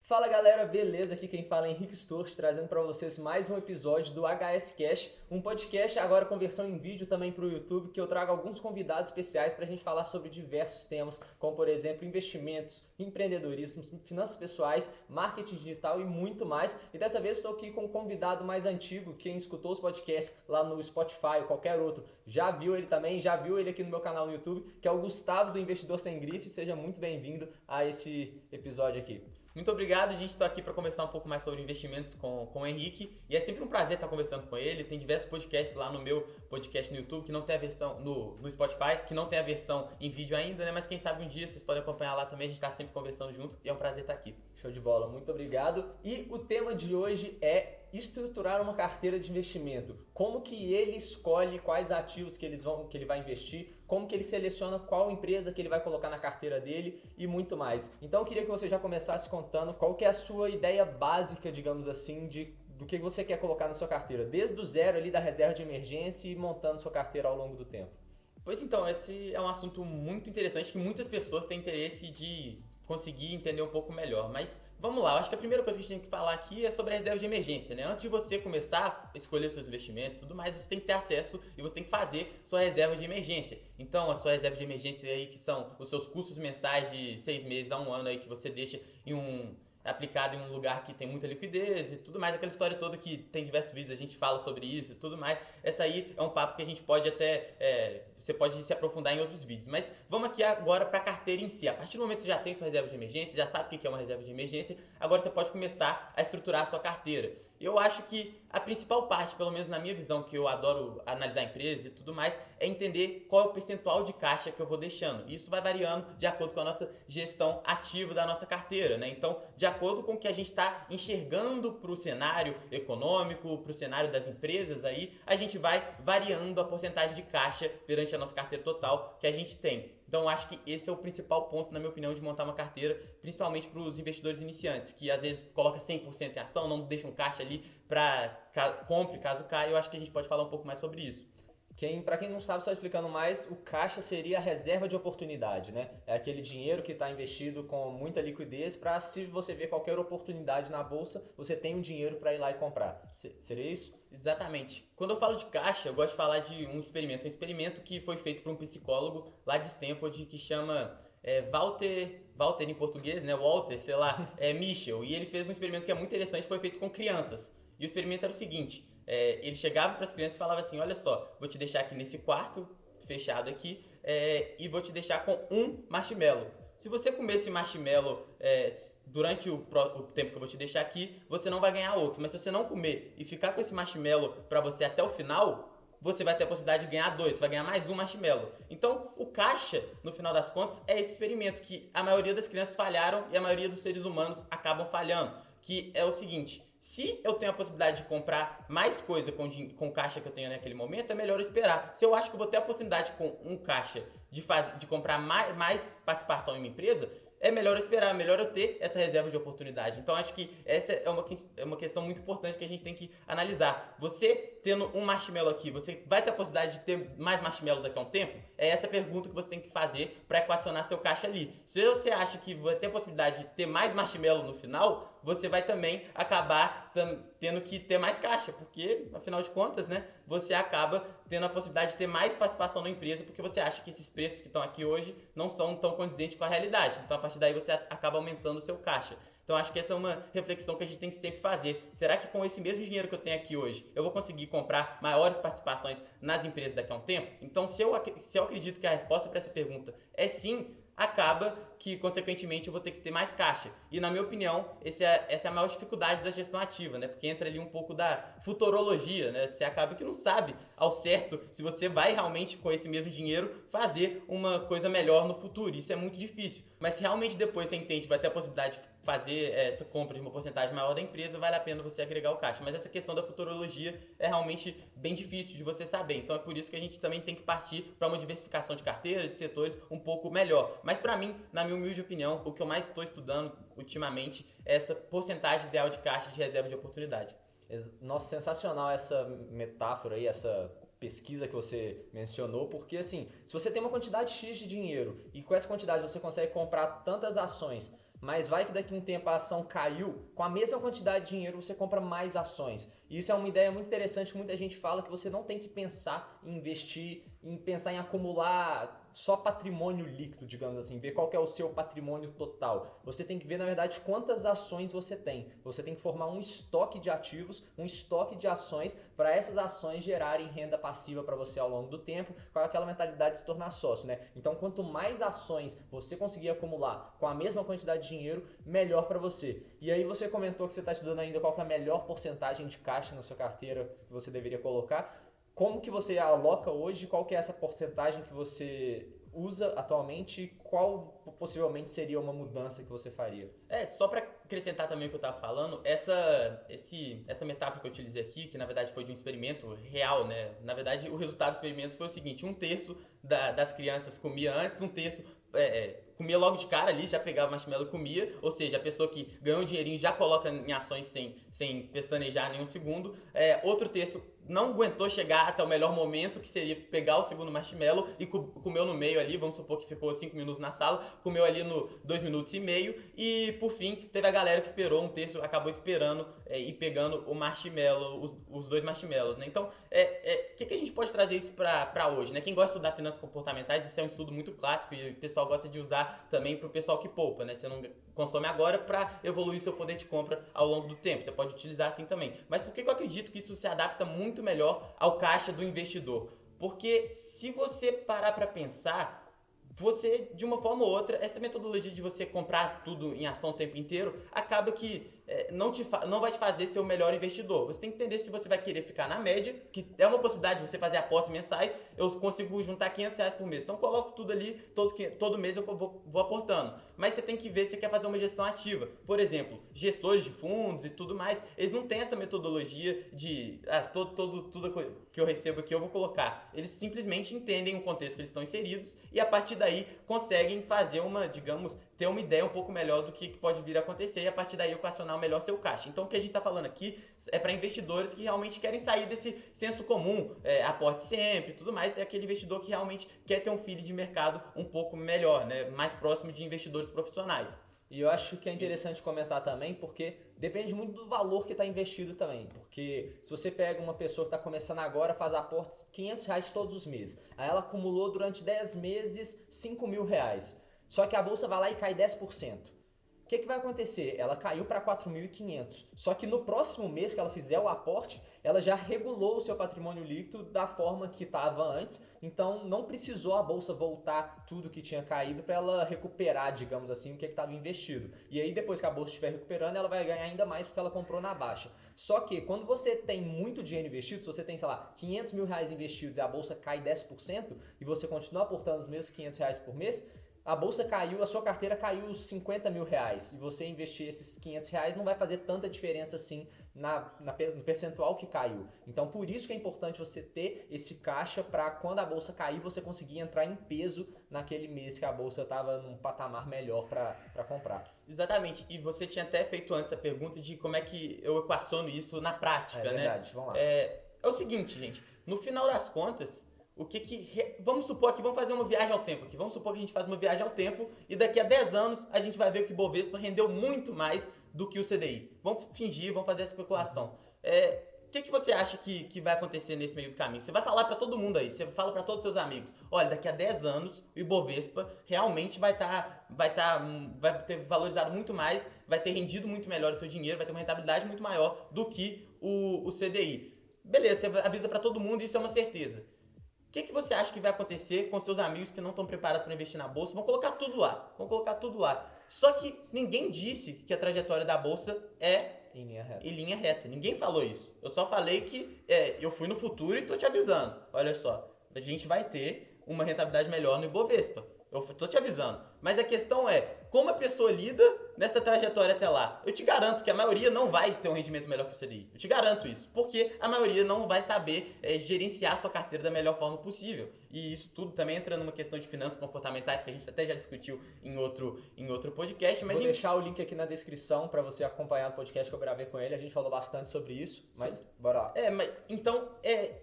Fala galera, beleza? Aqui quem fala é Henrique Storch, trazendo para vocês mais um episódio do HS Cash, um podcast agora com versão em vídeo também para o YouTube, que eu trago alguns convidados especiais para a gente falar sobre diversos temas, como por exemplo investimentos, empreendedorismo, finanças pessoais, marketing digital e muito mais. E dessa vez estou aqui com um convidado mais antigo, quem escutou os podcasts lá no Spotify ou qualquer outro, já viu ele também, já viu ele aqui no meu canal no YouTube, que é o Gustavo do Investidor Sem Grife. Seja muito bem-vindo a esse episódio aqui. Muito obrigado, gente. Estou aqui para conversar um pouco mais sobre investimentos com o Henrique. E é sempre um prazer estar conversando com ele. Tem diversos podcasts lá no meu podcast no YouTube, que não tem a versão no Spotify, que não tem a versão em vídeo ainda, né? Mas quem sabe um dia vocês podem acompanhar lá também. A gente está sempre conversando junto e é um prazer estar aqui. Show de bola, muito obrigado. E o tema de hoje é estruturar uma carteira de investimento. Como que ele escolhe quais ativos que ele vai investir, como que ele seleciona qual empresa que ele vai colocar na carteira dele e muito mais. Então eu queria que você já começasse contando qual que é a sua ideia básica, digamos assim, do que você quer colocar na sua carteira, desde o zero ali da reserva de emergência e montando sua carteira ao longo do tempo. Pois então, esse é um assunto muito interessante que muitas pessoas têm interesse de conseguir entender um pouco melhor. Mas vamos lá, eu acho que a primeira coisa que a gente tem que falar aqui é sobre a reserva de emergência, né? Antes de você começar a escolher seus investimentos e tudo mais, você tem que ter acesso e você tem que fazer sua reserva de emergência. Então, a sua reserva de emergência aí, que são os seus custos mensais de 6 meses a um ano aí, que você deixa aplicado em um lugar que tem muita liquidez e tudo mais, aquela história toda que tem diversos vídeos, a gente fala sobre isso e tudo mais. Essa aí é um papo que a gente pode você pode se aprofundar em outros vídeos. Mas vamos aqui agora para a carteira em si. A partir do momento que você já tem sua reserva de emergência, já sabe o que é uma reserva de emergência, agora você pode começar a estruturar a sua carteira. Eu acho que a principal parte, pelo menos na minha visão, que eu adoro analisar empresas e tudo mais, é entender qual é o percentual de caixa que eu vou deixando. Isso vai variando de acordo com a nossa gestão ativa da nossa carteira, né? Então, de acordo com o que a gente está enxergando para o cenário econômico, para o cenário das empresas aí, a gente vai variando a porcentagem de caixa perante a nossa carteira total que a gente tem. Então, acho que esse é o principal ponto, na minha opinião, de montar uma carteira, principalmente para os investidores iniciantes, que às vezes coloca 100% em ação, não deixa um caixa ali para compre caso caia. Eu acho que a gente pode falar um pouco mais sobre isso. Para quem não sabe, só explicando mais, o caixa seria a reserva de oportunidade, né? É aquele dinheiro que está investido com muita liquidez para, se você ver qualquer oportunidade na bolsa, você tem um dinheiro para ir lá e comprar. Seria isso? Exatamente. Quando eu falo de caixa, eu gosto de falar de um experimento que foi feito por um psicólogo lá de Stanford que chama Walter em português, né? Walter, sei lá, Mischel. E ele fez um experimento que é muito interessante, foi feito com crianças. E o experimento era o seguinte: ele chegava para as crianças e falava assim: olha só, vou te deixar aqui nesse quarto fechado aqui e vou te deixar com um marshmallow. Se você comer esse marshmallow durante o tempo que eu vou te deixar aqui, você não vai ganhar outro. Mas se você não comer e ficar com esse marshmallow para você até o final, você vai ter a possibilidade de ganhar 2, você vai ganhar mais um marshmallow. Então, o caixa, no final das contas, é esse experimento que a maioria das crianças falharam e a maioria dos seres humanos acabam falhando. Que é o seguinte: se eu tenho a possibilidade de comprar mais coisa com o caixa que eu tenho naquele momento, é melhor esperar. Se eu acho que eu vou ter a oportunidade com um caixa de comprar mais participação em uma empresa, é melhor esperar, é melhor eu ter essa reserva de oportunidade. Então, acho que essa é uma questão muito importante que a gente tem que analisar. Você tendo um marshmallow aqui, você vai ter a possibilidade de ter mais marshmallow daqui a um tempo? É essa a pergunta que você tem que fazer para equacionar seu caixa ali. Se você acha que vai ter a possibilidade de ter mais marshmallow no final, você vai também acabar tendo que ter mais caixa, porque, afinal de contas, né, você acaba tendo a possibilidade de ter mais participação na empresa, porque você acha que esses preços que estão aqui hoje não são tão condizentes com a realidade. Então, a partir daí, você acaba aumentando o seu caixa. Então, acho que essa é uma reflexão que a gente tem que sempre fazer. Será que com esse mesmo dinheiro que eu tenho aqui hoje, eu vou conseguir comprar maiores participações nas empresas daqui a um tempo? Então, se eu acredito que a resposta para essa pergunta é sim, acaba que, consequentemente, eu vou ter que ter mais caixa. E, na minha opinião, essa é a maior dificuldade da gestão ativa, né? Porque entra ali um pouco da futurologia, né? Você acaba que não sabe ao certo se você vai realmente, com esse mesmo dinheiro, fazer uma coisa melhor no futuro. Isso é muito difícil. Mas se realmente depois você entende que vai ter a possibilidade de fazer essa compra de uma porcentagem maior da empresa, vale a pena você agregar o caixa. Mas essa questão da futurologia é realmente bem difícil de você saber. Então é por isso que a gente também tem que partir para uma diversificação de carteira, de setores um pouco melhor. Mas para mim, na minha humilde opinião, o que eu mais estou estudando ultimamente é essa porcentagem ideal de caixa de reserva de oportunidade. Nossa, sensacional essa metáfora aí, essa pesquisa que você mencionou, porque assim, se você tem uma quantidade X de dinheiro e com essa quantidade você consegue comprar tantas ações mas vai que daqui a um tempo a ação caiu, com a mesma quantidade de dinheiro você compra mais ações. E isso é uma ideia muito interessante, muita gente fala que você não tem que pensar em investir, em pensar em acumular só patrimônio líquido, digamos assim, ver qual que é o seu patrimônio total. Você tem que ver, na verdade, quantas ações você tem. Você tem que formar um estoque de ativos, um estoque de ações, para essas ações gerarem renda passiva para você ao longo do tempo, com aquela mentalidade de se tornar sócio, né? Então, quanto mais ações você conseguir acumular com a mesma quantidade de dinheiro, melhor para você. E aí você comentou que você está estudando ainda qual que é a melhor porcentagem de caixa na sua carteira que você deveria colocar. Como que você aloca hoje? Qual que é essa porcentagem que você usa atualmente? Qual possivelmente seria uma mudança que você faria? Só para acrescentar também o que eu estava falando, essa metáfora que eu utilizei aqui, que na verdade foi de um experimento real, né? Na verdade, o resultado do experimento foi o seguinte: 1/3 das crianças comia antes, 1/3 comia logo de cara ali, já pegava o marshmallow e comia, ou seja, a pessoa que ganhou um dinheirinho já coloca em ações sem pestanejar nenhum segundo. Outro terço não aguentou chegar até o melhor momento, que seria pegar o segundo marshmallow e comeu no meio ali, vamos supor que ficou 5 minutos na sala, comeu ali no 2 minutos e meio, e por fim teve a galera que esperou, 1/3 acabou esperando e pegando o marshmallow, os 2 marshmallows, né? Então, que a gente pode trazer isso para hoje, né? Quem gosta de estudar finanças comportamentais, isso é um estudo muito clássico e o pessoal gosta de usar também para o pessoal que poupa, né? Você não consome agora para evoluir seu poder de compra ao longo do tempo. Você pode utilizar assim também. Mas por que eu acredito que isso se adapta muito melhor ao caixa do investidor? Porque se você parar para pensar, você, de uma forma ou outra, essa metodologia de você comprar tudo em ação o tempo inteiro, acaba que não vai te fazer ser o melhor investidor. Você tem que entender se você vai querer ficar na média, que é uma possibilidade de você fazer apostas mensais. Eu consigo juntar R$500 por mês, então coloco tudo ali, todo mês eu vou aportando. Mas você tem que ver se você quer fazer uma gestão ativa. Por exemplo, gestores de fundos e tudo mais, eles não têm essa metodologia de tudo que eu recebo aqui eu vou colocar. Eles simplesmente entendem o contexto que eles estão inseridos e a partir daí conseguem fazer ter uma ideia um pouco melhor do que pode vir a acontecer e a partir daí equacionar melhor seu caixa. Então o que a gente está falando aqui é para investidores que realmente querem sair desse senso comum, aporte sempre e tudo mais, é aquele investidor que realmente quer ter um feed de mercado um pouco melhor, né? Mais próximo de investidores profissionais. E eu acho que é interessante comentar também, porque depende muito do valor que está investido também. Porque se você pega uma pessoa que está começando agora, faz aportes R$500 todos os meses. Aí ela acumulou durante 10 meses R$5.000. Só que a bolsa vai lá e cai 10%. O que vai acontecer? Ela caiu para 4.500. Só que no próximo mês que ela fizer o aporte, ela já regulou o seu patrimônio líquido da forma que estava antes. Então não precisou a bolsa voltar tudo que tinha caído para ela recuperar, digamos assim, o que estava investido. E aí depois que a bolsa estiver recuperando, ela vai ganhar ainda mais porque ela comprou na baixa. Só que quando você tem muito dinheiro investido, se você tem, sei lá, R$500.000 investidos e a bolsa cai 10% e você continua aportando os mesmos R$500 por mês, a bolsa caiu, a sua carteira caiu R$50.000 e você investir esses R$500 não vai fazer tanta diferença assim no percentual que caiu. Então por isso que é importante você ter esse caixa para quando a bolsa cair você conseguir entrar em peso naquele mês que a bolsa estava num patamar melhor para comprar. Exatamente, e você tinha até feito antes a pergunta de como é que eu equaciono isso na prática, né? É verdade, vamos lá. É o seguinte, gente, no final das contas, vamos supor que vamos fazer uma viagem ao tempo aqui. Vamos supor que a gente faz uma viagem ao tempo e daqui a 10 anos a gente vai ver que o Bovespa rendeu muito mais do que o CDI. Vamos fingir, vamos fazer essa especulação. O que você acha que vai acontecer nesse meio do caminho? Você vai falar para todo mundo aí, você fala para todos os seus amigos, olha, daqui a 10 anos o Ibovespa realmente vai ter valorizado muito mais, vai ter rendido muito melhor o seu dinheiro, vai ter uma rentabilidade muito maior do que o CDI. Beleza, você avisa para todo mundo, isso é uma certeza. O que você acha que vai acontecer com seus amigos que não estão preparados para investir na bolsa? Vão colocar tudo lá. Só que ninguém disse que a trajetória da bolsa é em linha reta. Ninguém falou isso. Eu só falei que eu fui no futuro e estou te avisando. Olha só, a gente vai ter uma rentabilidade melhor no Ibovespa. Eu estou te avisando. Mas a questão é, como a pessoa lida nessa trajetória até lá? Eu te garanto que a maioria não vai ter um rendimento melhor que o CDI. Eu te garanto isso. Porque a maioria não vai saber gerenciar a sua carteira da melhor forma possível. E isso tudo também entra numa questão de finanças comportamentais que a gente até já discutiu em outro podcast. Mas vou deixar o link aqui na descrição para você acompanhar o podcast que eu gravei com ele. A gente falou bastante sobre isso, mas bora lá.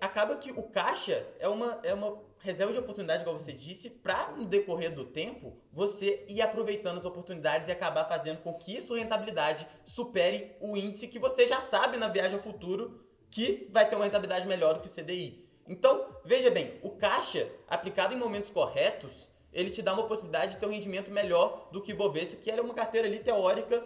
Acaba que o caixa é uma reserva de oportunidade, igual você disse, para no decorrer do tempo você ir aproveitando as oportunidades e acabar fazendo com que sua rentabilidade supere o índice que você já sabe na viagem ao futuro que vai ter uma rentabilidade melhor do que o CDI. Então, veja bem, o caixa aplicado em momentos corretos, ele te dá uma possibilidade de ter um rendimento melhor do que o Ibovespa, que é uma carteira ali teórica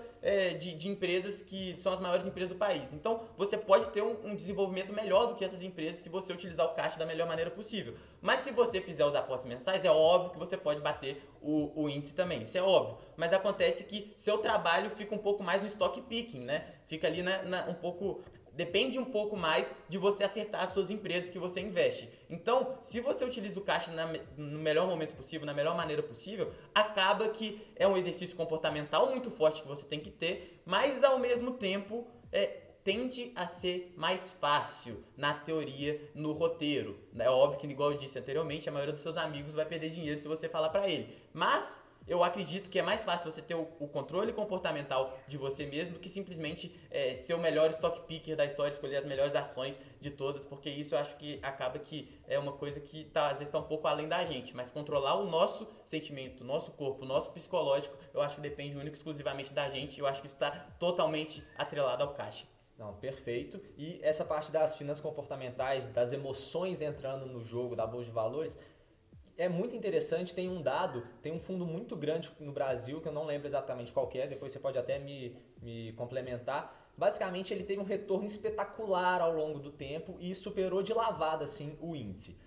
de empresas que são as maiores empresas do país. Então, você pode ter um desenvolvimento melhor do que essas empresas se você utilizar o caixa da melhor maneira possível. Mas se você fizer os aportes mensais, é óbvio que você pode bater o índice também, isso é óbvio. Mas acontece que seu trabalho fica um pouco mais no stock picking, né? Fica ali um pouco... Depende um pouco mais de você acertar as suas empresas que você investe. Então, se você utiliza o caixa no melhor momento possível, na melhor maneira possível, acaba que é um exercício comportamental muito forte que você tem que ter, mas ao mesmo tempo tende a ser mais fácil na teoria, no roteiro. É óbvio que, igual eu disse anteriormente, a maioria dos seus amigos vai perder dinheiro se você falar para ele. Mas eu acredito que é mais fácil você ter o controle comportamental de você mesmo do que simplesmente ser o melhor stock picker da história, escolher as melhores ações de todas, porque isso eu acho que acaba que é uma coisa que às vezes está um pouco além da gente, mas controlar o nosso sentimento, o nosso corpo, o nosso psicológico, eu acho que depende único e exclusivamente da gente, e eu acho que isso está totalmente atrelado ao caixa. Não, perfeito. E essa parte das finanças comportamentais, das emoções entrando no jogo da bolsa de valores, é muito interessante. Tem um dado, tem um fundo muito grande no Brasil, que eu não lembro exatamente qual que é, depois você pode até me complementar. Basicamente, ele teve um retorno espetacular ao longo do tempo e superou de lavada assim, o índice.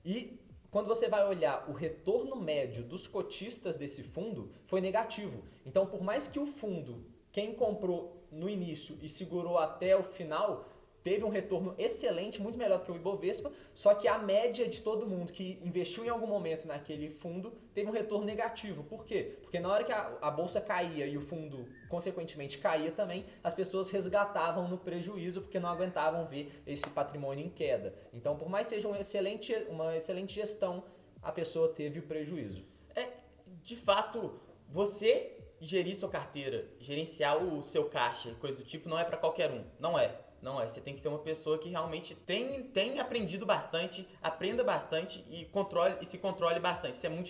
E quando você vai olhar o retorno médio dos cotistas desse fundo, foi negativo. Então, por mais que o fundo, quem comprou no início e segurou até o final, teve um retorno excelente, muito melhor do que o Ibovespa, só que a média de todo mundo que investiu em algum momento naquele fundo teve um retorno negativo. Por quê? Porque na hora que a bolsa caía e o fundo, consequentemente, caía também, as pessoas resgatavam no prejuízo porque não aguentavam ver esse patrimônio em queda. Então, por mais que seja uma excelente gestão, a pessoa teve o prejuízo. De fato, você gerir sua carteira, gerenciar o seu caixa, coisa do tipo, não é para qualquer um. Não é. Você tem que ser uma pessoa que realmente tem aprendido bastante, aprenda bastante e se controle bastante. Isso é muito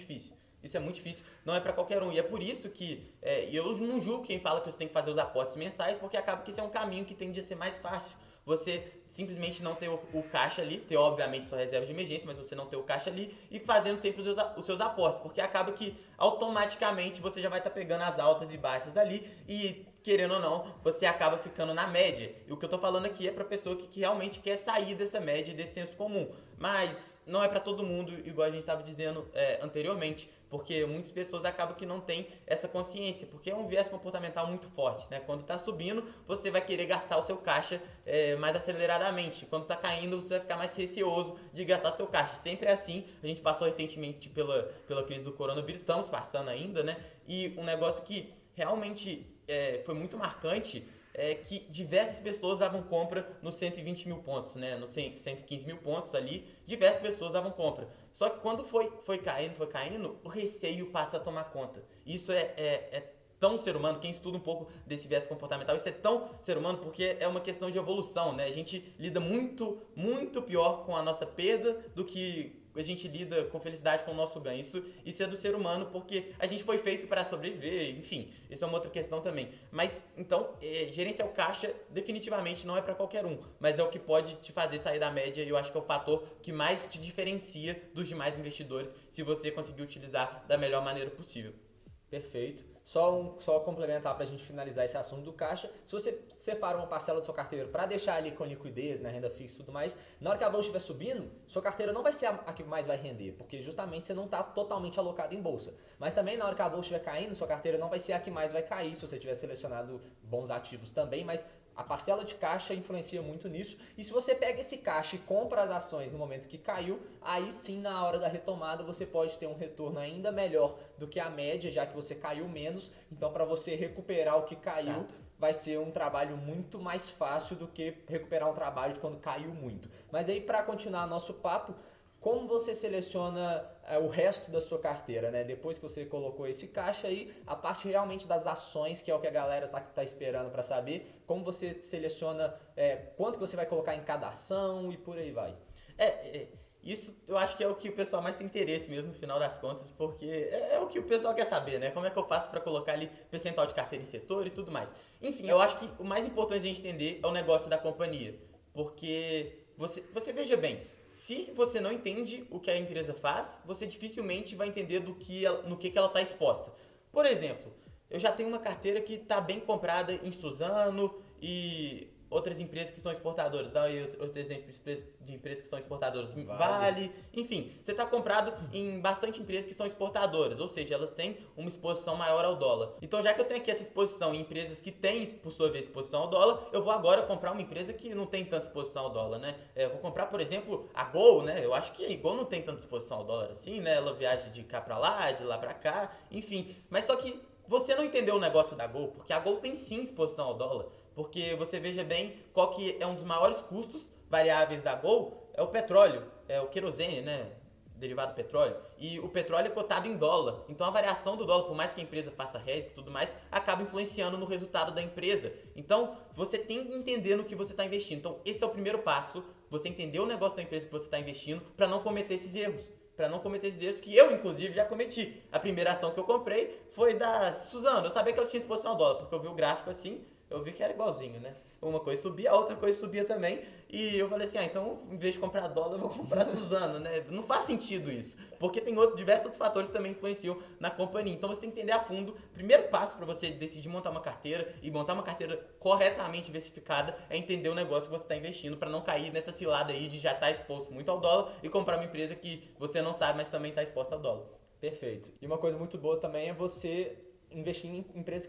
difícil, não é para qualquer um. E é por isso que eu não julgo quem fala que você tem que fazer os aportes mensais, porque acaba que isso é um caminho que tende a ser mais fácil. Você simplesmente não ter o caixa ali, ter obviamente sua reserva de emergência, mas você não ter o caixa ali e fazendo sempre os seus aportes, porque acaba que automaticamente você já vai estar pegando as altas e baixas ali e, querendo ou não, você acaba ficando na média. E o que eu tô falando aqui é pra pessoa que realmente quer sair dessa média e desse senso comum. Mas não é pra todo mundo, igual a gente estava dizendo anteriormente, porque muitas pessoas acabam que não têm essa consciência, porque é um viés comportamental muito forte, né? Quando tá subindo, você vai querer gastar o seu caixa mais aceleradamente. Quando tá caindo, você vai ficar mais receoso de gastar seu caixa. Sempre é assim. A gente passou recentemente pela crise do coronavírus, estamos passando ainda, né? E um negócio que realmente foi muito marcante que diversas pessoas davam compra nos 120 mil pontos, né? Nos 115 mil pontos ali, diversas pessoas davam compra. Só que quando foi caindo, o receio passa a tomar conta. Isso é tão ser humano, quem estuda um pouco desse viés comportamental, isso é tão ser humano porque é uma questão de evolução, né? A gente lida muito, muito pior com a nossa perda do que a gente lida com felicidade com o nosso ganho. Isso é do ser humano porque a gente foi feito para sobreviver, enfim, isso é uma outra questão também. Mas, então, gerenciar o caixa definitivamente não é para qualquer um, mas é o que pode te fazer sair da média e eu acho que é o fator que mais te diferencia dos demais investidores se você conseguir utilizar da melhor maneira possível. Perfeito. Só complementar para a gente finalizar esse assunto do caixa. Se você separa uma parcela da sua carteira para deixar ali com liquidez, né, renda fixa e tudo mais, na hora que a bolsa estiver subindo, sua carteira não vai ser a que mais vai render, porque justamente você não está totalmente alocado em bolsa. Mas também na hora que a bolsa estiver caindo, sua carteira não vai ser a que mais vai cair, se você tiver selecionado bons ativos também, mas a parcela de caixa influencia muito nisso. E se você pega esse caixa e compra as ações no momento que caiu, aí sim, na hora da retomada, você pode ter um retorno ainda melhor do que a média, já que você caiu menos. Então, para você recuperar o que caiu, Exato. Vai ser um trabalho muito mais fácil do que recuperar um trabalho de quando caiu muito. Mas aí, para continuar nosso papo, como você seleciona o resto da sua carteira, né? Depois que você colocou esse caixa aí, a parte realmente das ações, que é o que a galera tá esperando para saber, como você seleciona quanto que você vai colocar em cada ação e por aí vai. Isso eu acho que é o que o pessoal mais tem interesse mesmo no final das contas, porque é o que o pessoal quer saber, né? Como é que eu faço para colocar ali percentual de carteira em setor e tudo mais. Enfim, eu acho que o mais importante a gente entender é o negócio da companhia, porque você veja bem, se você não entende o que a empresa faz, você dificilmente vai entender no que ela está exposta. Por exemplo, eu já tenho uma carteira que está bem comprada em Suzano e outras empresas que são exportadoras. Dá aí outro exemplo de empresas que são exportadoras. Vale. Enfim, você está comprado em bastante empresas que são exportadoras, ou seja, elas têm uma exposição maior ao dólar. Então, já que eu tenho aqui essa exposição em empresas que têm, por sua vez, exposição ao dólar, eu vou agora comprar uma empresa que não tem tanta exposição ao dólar, né? Eu vou comprar, por exemplo, a Gol, né? Eu acho que a Gol não tem tanta exposição ao dólar assim, né? Ela viaja de cá para lá, de lá para cá, enfim. Mas só que você não entendeu o negócio da Gol, porque a Gol tem sim exposição ao dólar. Porque você veja bem qual que é um dos maiores custos variáveis da Gol, é o petróleo, é o querosene, né? Derivado do petróleo. E o petróleo é cotado em dólar. Então a variação do dólar, por mais que a empresa faça hedges e tudo mais, acaba influenciando no resultado da empresa. Então você tem que entender no que você está investindo. Então esse é o primeiro passo, você entender o negócio da empresa que você está investindo para não cometer esses erros. Para não cometer esses erros que eu, inclusive, já cometi. A primeira ação que eu comprei foi da Suzano. Eu sabia que ela tinha exposição ao dólar, porque eu vi o gráfico assim, eu vi que era igualzinho, né? Uma coisa subia, a outra coisa subia também. E eu falei assim, então, em vez de comprar dólar, eu vou comprar Suzano, né? Não faz sentido isso. Porque tem diversos outros fatores que também influenciam na companhia. Então, você tem que entender a fundo. Primeiro passo para você decidir montar uma carteira e montar uma carteira corretamente diversificada é entender o negócio que você está investindo para não cair nessa cilada aí de já estar exposto muito ao dólar e comprar uma empresa que você não sabe, mas também está exposta ao dólar. Perfeito. E uma coisa muito boa também é você investir em empresas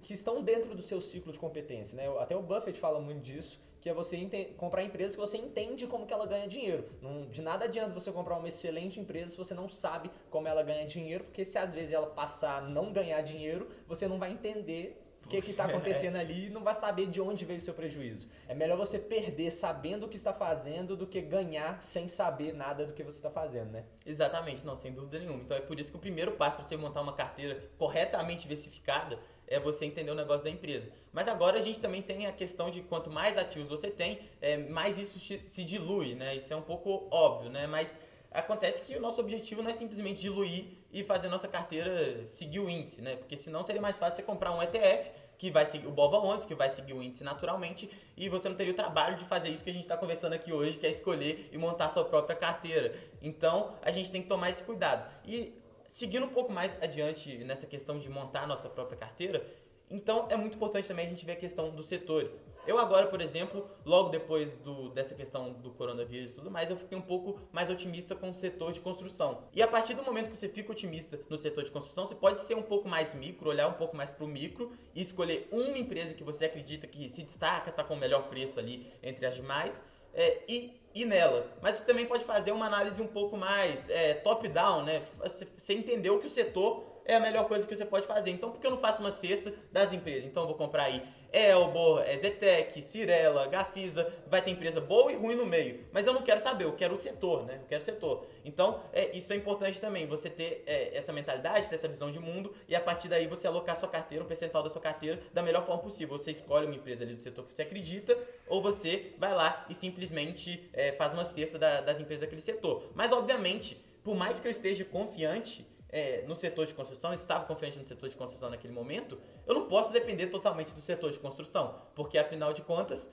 que estão dentro do seu ciclo de competência, né? Até o Buffett fala muito disso, que é você comprar empresas que você entende como que ela ganha dinheiro. De nada adianta você comprar uma excelente empresa se você não sabe como ela ganha dinheiro, porque se às vezes ela passar a não ganhar dinheiro, você não vai entender o que está acontecendo ali e não vai saber de onde veio o seu prejuízo. É melhor você perder sabendo o que está fazendo do que ganhar sem saber nada do que você está fazendo, né? Exatamente, não, sem dúvida nenhuma. Então é por isso que o primeiro passo para você montar uma carteira corretamente diversificada é você entender o negócio da empresa. Mas agora a gente também tem a questão de quanto mais ativos você tem, mais isso se dilui, né? Isso é um pouco óbvio, né? Mas acontece que o nosso objetivo não é simplesmente diluir e fazer nossa carteira seguir o índice, né? Porque senão seria mais fácil você comprar um ETF que vai seguir o BOVA11, que vai seguir o índice naturalmente, e você não teria o trabalho de fazer isso que a gente está conversando aqui hoje, que é escolher e montar a sua própria carteira. Então, a gente tem que tomar esse cuidado. E seguindo um pouco mais adiante nessa questão de montar a nossa própria carteira, então é muito importante também a gente ver a questão dos setores. Eu agora, por exemplo, logo depois dessa questão do coronavírus e tudo mais, eu fiquei um pouco mais otimista com o setor de construção. E a partir do momento que você fica otimista no setor de construção, você pode ser um pouco mais micro, olhar um pouco mais para o micro e escolher uma empresa que você acredita que se destaca, está com o melhor preço ali entre as demais, e nela. Mas você também pode fazer uma análise um pouco mais top-down, né? Você entendeu que o setor é a melhor coisa que você pode fazer. Então, por que eu não faço uma cesta das empresas? Então, eu vou comprar aí Elbor, Zetec, Cirela, Gafisa, vai ter empresa boa e ruim no meio. Mas eu não quero saber, eu quero o setor, né? Eu quero o setor. Então, isso é importante também, você ter essa mentalidade, ter essa visão de mundo e a partir daí você alocar sua carteira, um percentual da sua carteira da melhor forma possível. Você escolhe uma empresa ali do setor que você acredita ou você vai lá e simplesmente faz uma cesta das empresas daquele setor. Mas, obviamente, por mais que eu esteja confiante no setor de construção, estava confiante no setor de construção naquele momento, eu não posso depender totalmente do setor de construção, porque afinal de contas,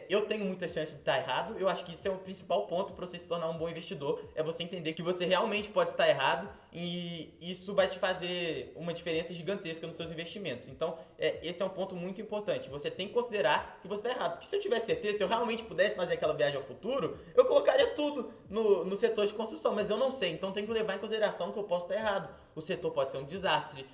eu tenho muita chance de estar errado. Eu acho que isso é o principal ponto para você se tornar um bom investidor, é você entender que você realmente pode estar errado e isso vai te fazer uma diferença gigantesca nos seus investimentos. Então, esse é um ponto muito importante. Você tem que considerar que você está errado, porque se eu tivesse certeza, se eu realmente pudesse fazer aquela viagem ao futuro, eu colocaria tudo no setor de construção, mas eu não sei, então tem que levar em consideração que eu posso estar errado. O setor pode ser um desastre,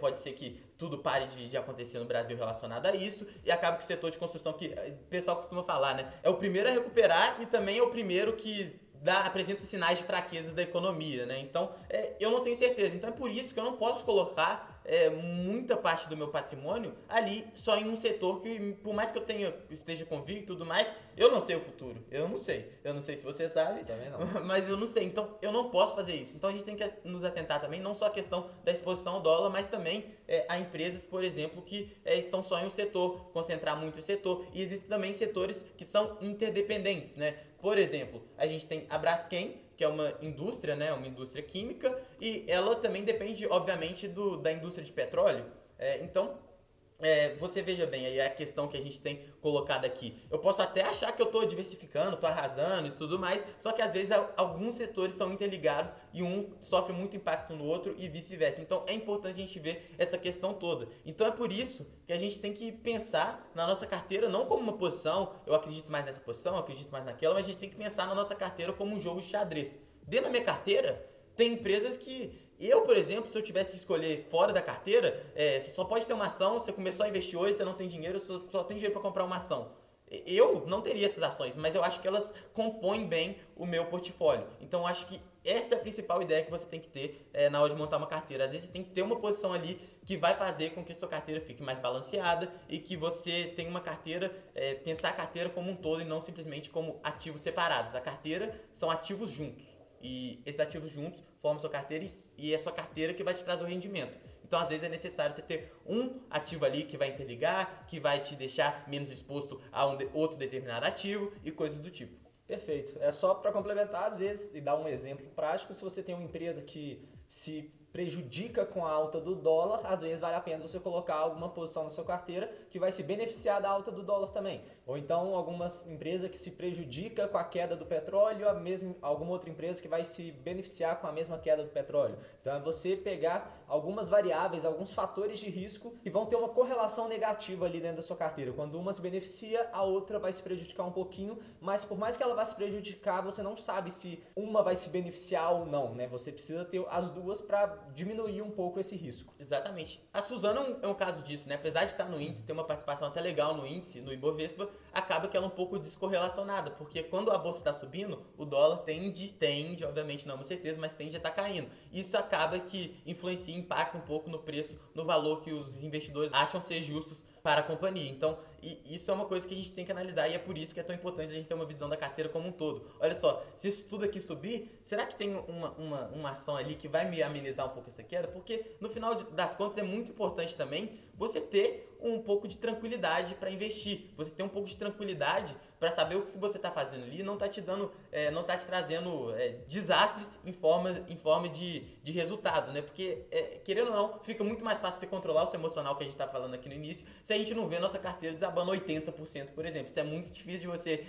pode ser que tudo pare de acontecer no Brasil relacionado a isso e acaba que o setor de construção, que o pessoal costuma falar, né, é o primeiro a recuperar e também é o primeiro que apresenta sinais de fraquezas da economia, né? Então, eu não tenho certeza. Então, é por isso que eu não posso colocar muita parte do meu patrimônio ali só em um setor que, por mais que eu esteja convicto e tudo mais, eu não sei o futuro. Eu não sei. Eu não sei se você sabe, também não. Mas eu não sei. Então, eu não posso fazer isso. Então, a gente tem que nos atentar também, não só a questão da exposição ao dólar, mas também a empresas, por exemplo, que estão só em um setor, concentrar muito o setor. E existem também setores que são interdependentes, né? Por exemplo, a gente tem a Braskem, que é uma indústria, né, uma indústria química, e ela também depende, obviamente, da indústria de petróleo. Então, você veja bem, aí a questão que a gente tem colocado aqui. Eu posso até achar que eu estou diversificando, estou arrasando e tudo mais, só que às vezes alguns setores são interligados e um sofre muito impacto no outro e vice-versa. Então é importante a gente ver essa questão toda. Então é por isso que a gente tem que pensar na nossa carteira não como uma posição, eu acredito mais nessa posição, eu acredito mais naquela, mas a gente tem que pensar na nossa carteira como um jogo de xadrez. Dentro da minha carteira, tem empresas que eu, por exemplo, se eu tivesse que escolher fora da carteira, você só pode ter uma ação, você começou a investir hoje, você não tem dinheiro, só tem dinheiro para comprar uma ação. Eu não teria essas ações, mas eu acho que elas compõem bem o meu portfólio. Então, eu acho que essa é a principal ideia que você tem que ter na hora de montar uma carteira. Às vezes, você tem que ter uma posição ali que vai fazer com que a sua carteira fique mais balanceada e que você tenha uma carteira, pensar a carteira como um todo e não simplesmente como ativos separados. A carteira são ativos juntos. E esses ativos juntos formam sua carteira e é sua carteira que vai te trazer o rendimento. Então, às vezes, é necessário você ter um ativo ali que vai interligar, que vai te deixar menos exposto a outro determinado ativo e coisas do tipo. Perfeito. É só para complementar, às vezes, e dar um exemplo prático, se você tem uma empresa que se prejudica com a alta do dólar, às vezes vale a pena você colocar alguma posição na sua carteira que vai se beneficiar da alta do dólar também. Ou então alguma empresa que se prejudica com a queda do petróleo, alguma outra empresa que vai se beneficiar com a mesma queda do petróleo. Então é você pegar algumas variáveis, alguns fatores de risco que vão ter uma correlação negativa ali dentro da sua carteira. Quando uma se beneficia, a outra vai se prejudicar um pouquinho, mas por mais que ela vá se prejudicar, você não sabe se uma vai se beneficiar ou não, né? Você precisa ter as duas para diminuir um pouco esse risco. Exatamente. A Suzano é um caso disso, né? Apesar de estar no índice, ter uma participação até legal no índice, no Ibovespa, acaba que ela é um pouco descorrelacionada, porque quando a bolsa está subindo, o dólar tende, obviamente não é uma certeza, mas tende a estar caindo. Isso acaba que influencia, impacta um pouco no preço, no valor que os investidores acham ser justos para a companhia. Então, isso é uma coisa que a gente tem que analisar e é por isso que é tão importante a gente ter uma visão da carteira como um todo. Olha só, se isso tudo aqui subir, será que tem uma ação ali que vai me amenizar um pouco essa queda? Porque no final das contas é muito importante também você ter um pouco de tranquilidade para investir. Você ter um pouco de tranquilidade para saber o que você está fazendo ali, não está te dando, não está te trazendo desastres em forma de resultado, né? Porque, querendo ou não, fica muito mais fácil você controlar o seu emocional que a gente está falando aqui no início, se a gente não vê nossa carteira desabando 80%, por exemplo. Isso é muito difícil de você,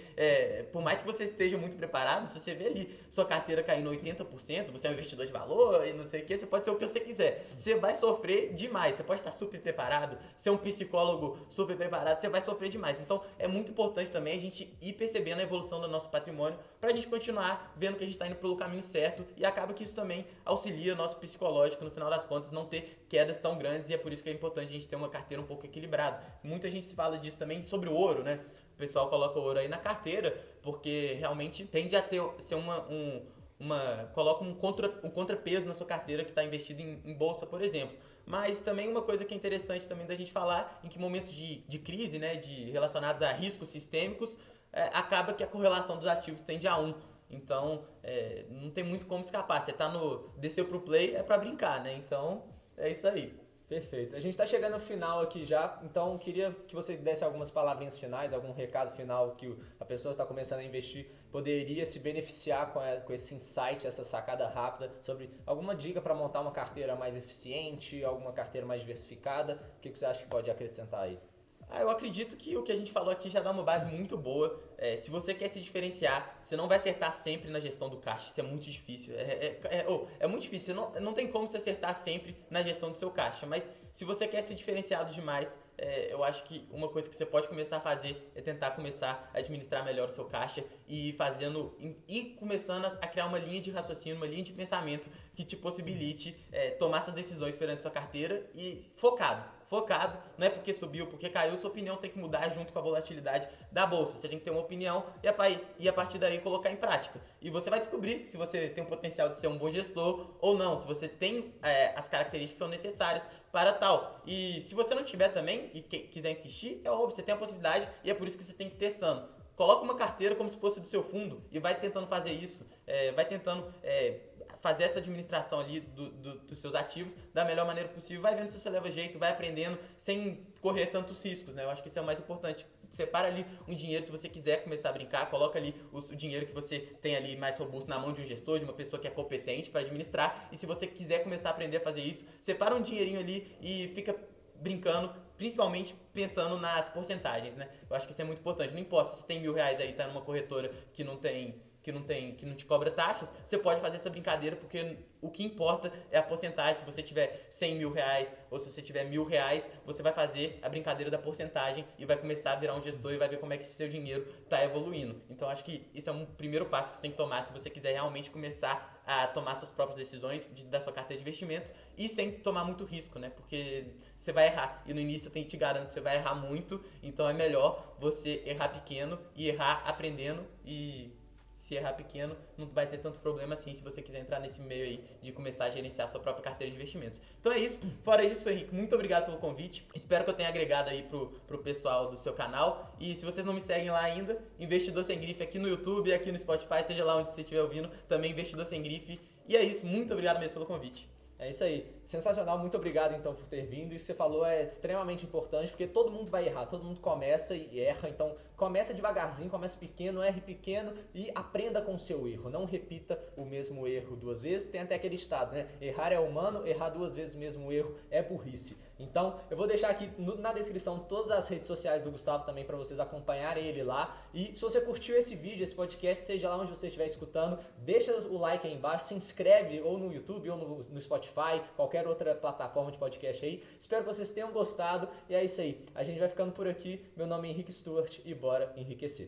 por mais que você esteja muito preparado, se você vê ali sua carteira caindo 80%, você é um investidor de valor e não sei o que, você pode ser o que você quiser. Você vai sofrer demais, você pode estar super preparado, ser um psicólogo super preparado, você vai sofrer demais. Então, é muito importante também a gente ir percebendo a evolução do nosso patrimônio para a gente continuar vendo que a gente está indo pelo caminho certo e acaba que isso também auxilia o nosso psicológico, no final das contas, não ter quedas tão grandes e é por isso que é importante a gente ter uma carteira um pouco equilibrada. Muita gente se fala disso também sobre o ouro, né? O pessoal coloca o ouro aí na carteira porque realmente tende a ser coloca um contrapeso na sua carteira que está investido em bolsa, por exemplo. Mas também uma coisa que é interessante também da gente falar, em que momentos de crise, né, relacionados a riscos sistêmicos, acaba que a correlação dos ativos tende a 1. Então, não tem muito como escapar. Você desceu pro play, é para brincar, né? Então, é isso aí. Perfeito. A gente está chegando ao final aqui já, então queria que você desse algumas palavrinhas finais, algum recado final que a pessoa que está começando a investir poderia se beneficiar com esse insight, essa sacada rápida, sobre alguma dica para montar uma carteira mais eficiente, alguma carteira mais diversificada. O que você acha que pode acrescentar aí? Eu acredito que o que a gente falou aqui já dá uma base muito boa. Se você quer se diferenciar, você não vai acertar sempre na gestão do caixa. Isso é muito difícil. É muito difícil. Você não tem como você acertar sempre na gestão do seu caixa. Mas se você quer ser diferenciado demais, eu acho que uma coisa que você pode começar a fazer é tentar começar a administrar melhor o seu caixa e começando a criar uma linha de raciocínio, uma linha de pensamento que te possibilite tomar suas decisões perante sua carteira e focado, não é porque subiu, porque caiu, sua opinião tem que mudar junto com a volatilidade da bolsa. Você tem que ter uma opinião e a partir daí colocar em prática. E você vai descobrir se você tem o potencial de ser um bom gestor ou não, se você tem as características que são necessárias para tal. E se você não tiver também e quiser insistir, é óbvio, você tem a possibilidade e é por isso que você tem que ir testando. Coloca uma carteira como se fosse do seu fundo e vai tentando fazer isso, vai tentando fazer essa administração ali dos seus ativos da melhor maneira possível, vai vendo se você leva jeito, vai aprendendo sem correr tantos riscos, né? Eu acho que isso é o mais importante. Separa ali um dinheiro, se você quiser começar a brincar, coloca ali o dinheiro que você tem ali mais robusto na mão de um gestor, de uma pessoa que é competente para administrar, e se você quiser começar a aprender a fazer isso, separa um dinheirinho ali e fica brincando, principalmente pensando nas porcentagens, né? Eu acho que isso é muito importante. Não importa se tem R$1.000 aí, tá numa corretora que não te cobra taxas, você pode fazer essa brincadeira, porque o que importa é a porcentagem. Se você tiver R$100.000 ou se você tiver R$1.000, você vai fazer a brincadeira da porcentagem e vai começar a virar um gestor e vai ver como é que esse seu dinheiro está evoluindo. Então acho que isso é um primeiro passo que você tem que tomar se você quiser realmente começar a tomar suas próprias decisões da sua carteira de investimento e sem tomar muito risco, né? Porque você vai errar e no início eu te garanto que você vai errar muito, então é melhor você errar pequeno e errar aprendendo, e se errar pequeno, não vai ter tanto problema assim se você quiser entrar nesse meio aí de começar a gerenciar a sua própria carteira de investimentos. Então é isso. Fora isso, Henrique, muito obrigado pelo convite. Espero que eu tenha agregado aí pro pessoal do seu canal. E se vocês não me seguem lá ainda, Investidor Sem Grife aqui no YouTube, aqui no Spotify, seja lá onde você estiver ouvindo, também Investidor Sem Grife. E é isso. Muito obrigado mesmo pelo convite. É isso aí. Sensacional. Muito obrigado, então, por ter vindo. Isso que você falou é extremamente importante, porque todo mundo vai errar, todo mundo começa e erra. Então, começa devagarzinho, começa pequeno, erre pequeno e aprenda com o seu erro. Não repita o mesmo erro duas vezes. Tem até aquele estado, né? Errar é humano, errar duas vezes o mesmo erro é burrice. Então, eu vou deixar aqui na descrição todas as redes sociais do Gustavo também para vocês acompanharem ele lá. E se você curtiu esse vídeo, esse podcast, seja lá onde você estiver escutando, deixa o like aí embaixo, se inscreve ou no YouTube ou no Spotify, qualquer outra plataforma de podcast aí. Espero que vocês tenham gostado e é isso aí. A gente vai ficando por aqui. Meu nome é Henrique Stuart e bora enriquecer.